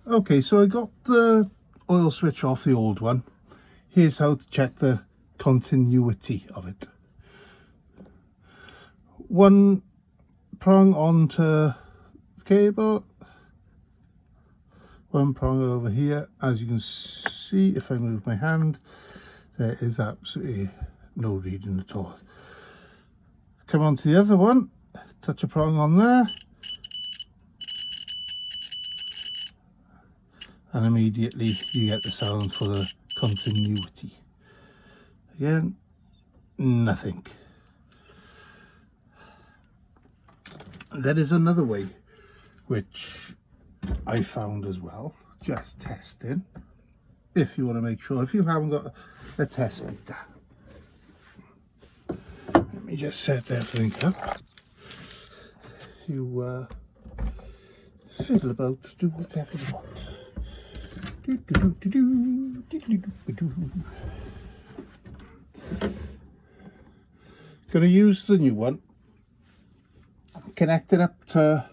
Okay, so I got the oil switch off the old one. Here's how to check the continuity of it. One prong onto the cable, one prong over here. As you can see, if I move my hand, there is absolutely no reading at all. Come on to the other one, touch a prong on there, and immediately you get the sound for the continuity. Again, nothing. There is another way which I found as well, just testing, if you want to make sure, if you haven't got a test meter. Let me just set everything up. You fiddle about, do whatever you want. Gonna use the new one. Connect it up to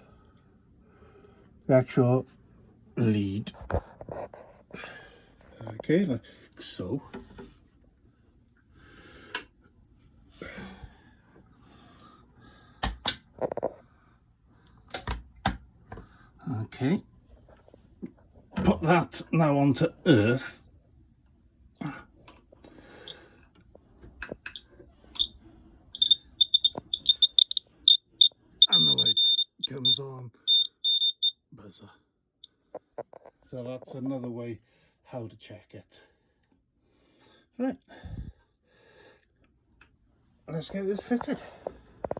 the actual lead. Okay, like so. Okay, put that now onto earth. And the light comes on, buzzer. So that's another way how to check it. Right, let's get this fitted.